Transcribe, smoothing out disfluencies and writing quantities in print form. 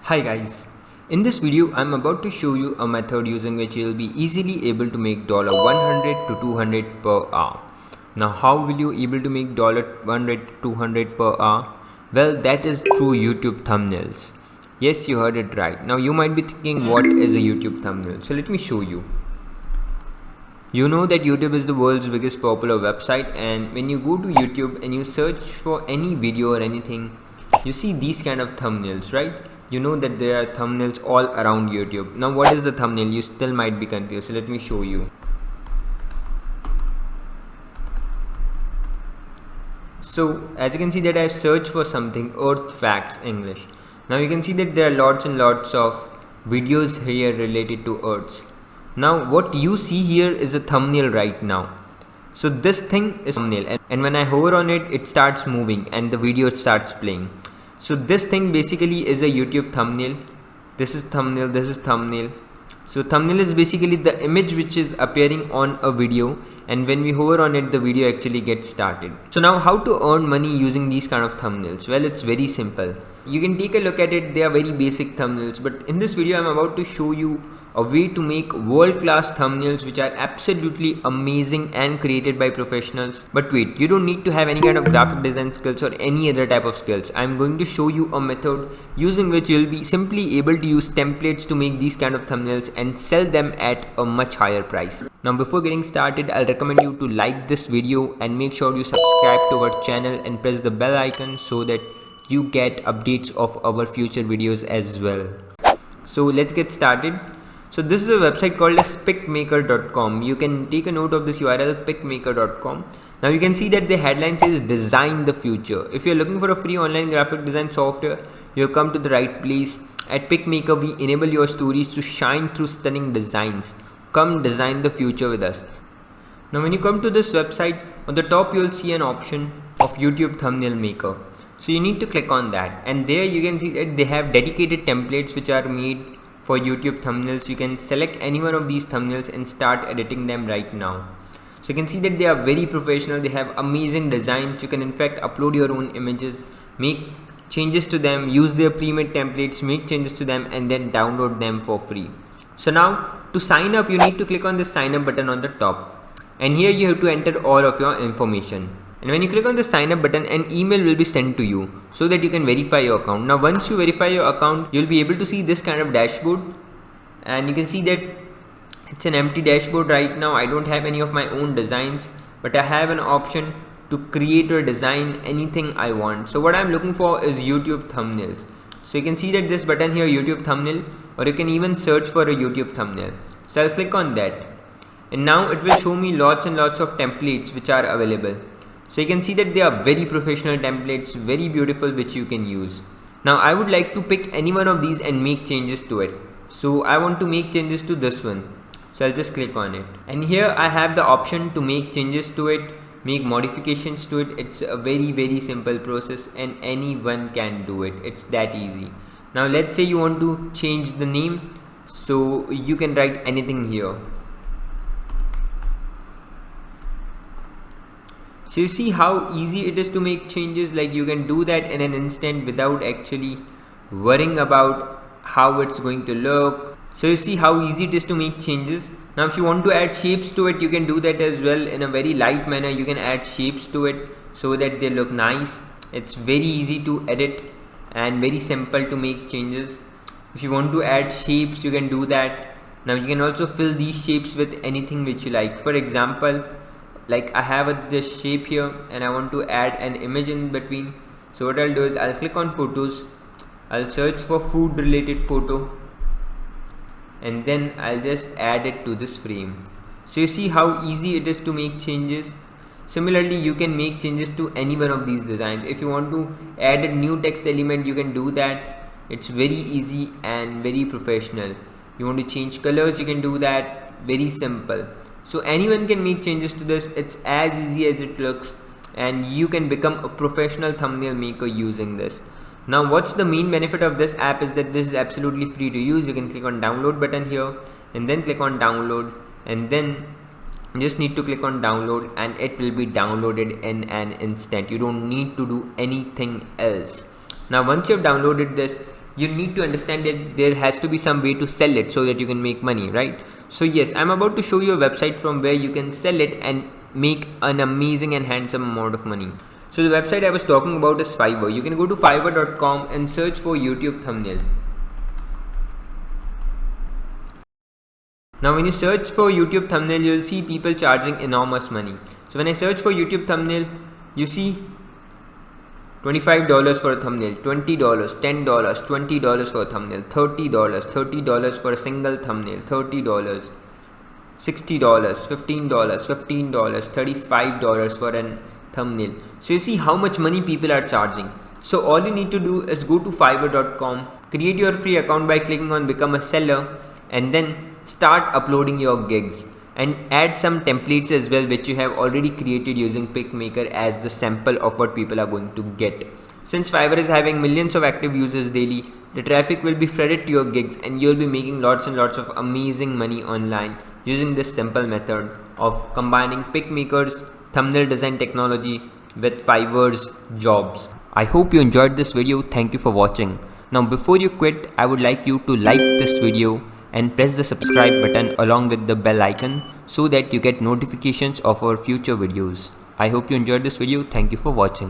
Hi guys, in this video I'm about to show you a method using which you'll be easily able to make $100 to 200 per hour. Now how will you able to make $100 to 200 per hour? Well, that is through YouTube thumbnails. Yes, you heard it right. Now you might be thinking, what is a YouTube thumbnail? So let me show you. You know that YouTube is the world's biggest popular website, and when you go to YouTube and you search for any video or anything, you see these kind of thumbnails, right? You know that there are thumbnails all around YouTube. Now what is the thumbnail? You still might be confused, so let me show you. So as you can see that I have searched for something, Earth Facts English. Now you can see that there are lots and lots of videos here related to Earths. Now what you see here is a thumbnail right now. So this thing is thumbnail, and when I hover on it, it starts moving and the video starts playing. So this thing basically is a YouTube thumbnail. This is thumbnail, this is thumbnail. So thumbnail is basically the image which is appearing on a video, and when we hover on it, the video actually gets started. So now how to earn money using these kind of thumbnails? Well, it's very simple. You can take a look at it. They are very basic thumbnails, but in this video I'm about to show you a way to make world-class thumbnails which are absolutely amazing and created by professionals. But wait, you don't need to have any kind of graphic design skills or any other type of skills. I'm going to show you a method using which you'll be simply able to use templates to make these kind of thumbnails and sell them at a much higher price. Now before getting started, I'll recommend you to like this video and make sure you subscribe to our channel and press the bell icon so that you get updates of our future videos as well. So let's get started. So this is a website called as picmaker.com. You can take a note of this URL, picmaker.com. Now you can see that the headline says design the future. If you're looking for a free online graphic design software, you've come to the right place. At Picmaker, we enable your stories to shine through stunning designs. Come design the future with us. Now when you come to this website, on the top you'll see an option of YouTube thumbnail maker. So you need to click on that, and there you can see that they have dedicated templates which are made for YouTube thumbnails. You can select any one of these thumbnails and start editing them right now. So you can see that they are very professional. They have amazing designs. You can in fact upload your own images, make changes to them, use their pre-made templates, make changes to them, and then download them for free. So now to sign up, you need to click on the sign up button on the top, and here you have to enter all of your information. And when you click on the sign up button, an email will be sent to you so that you can verify your account. Now once you verify your account, you'll be able to see this kind of dashboard, and you can see that it's an empty dashboard right now. I don't have any of my own designs, but I have an option to create or design anything I want. So what I'm looking for is YouTube thumbnails. So you can see that this button here, YouTube thumbnail, or you can even search for a YouTube thumbnail. So I'll click on that, and now it will show me lots and lots of templates which are available. So you can see that they are very professional templates, very beautiful, which you can use. Now I would like to pick any one of these and make changes to it. So I want to make changes to this one. So I'll just click on it. And here I have the option to make changes to it, make modifications to it. It's a very simple process and anyone can do it. It's that easy. Now let's say you want to change the name. So you can write anything here. So you see how easy it is to make changes. Like you can do that in an instant without actually worrying about how it's going to look. So you see how easy it is to make changes. Now if you want to add shapes to it, you can do that as well in a very light manner. You can add shapes to it so that they look nice. It's very easy to edit and very simple to make changes. If you want to add shapes, you can do that. Now you can also fill these shapes with anything which you like. For example, like I have this shape here and I want to add an image in between. So what I'll do is I'll click on photos, I'll search for food related photo, and then I'll just add it to this frame. So you see how easy it is to make changes. Similarly, you can make changes to any one of these designs. If you want to add a new text element, you can do that. It's very easy and very professional. You want to change colors, you can do that. Very simple. So anyone can make changes to this. It's as easy as it looks, and you can become a professional thumbnail maker using this. Now what's the main benefit of this app is that this is absolutely free to use. You can click on download button here and then click on download, and then you just need to click on download and it will be downloaded in an instant. You don't need to do anything else. Now once you've downloaded this, you need to understand that there has to be some way to sell it so that you can make money, right? So yes, I'm about to show you a website from where you can sell it and make an amazing and handsome amount of money. So the website I was talking about is Fiverr. You can go to fiverr.com and search for YouTube thumbnail. Now when you search for YouTube thumbnail, you'll see people charging enormous money. So when I search for YouTube thumbnail, you see $25 for a thumbnail, $20, $10, $20 for a thumbnail, $30 for a single thumbnail, $30, $60, $15, $35 for a thumbnail. So you see how much money people are charging. So all you need to do is go to fiverr.com, create your free account by clicking on become a seller, and then start uploading your gigs and add some templates as well, which you have already created using PicMaker as the sample of what people are going to get. Since Fiverr is having millions of active users daily, the traffic will be fed to your gigs and you'll be making lots and lots of amazing money online using this simple method of combining PicMaker's thumbnail design technology with Fiverr's jobs. I hope you enjoyed this video. Thank you for watching. Now before you quit, I would like you to like this video and press the subscribe button along with the bell icon so that you get notifications of our future videos. I hope you enjoyed this video. Thank you for watching.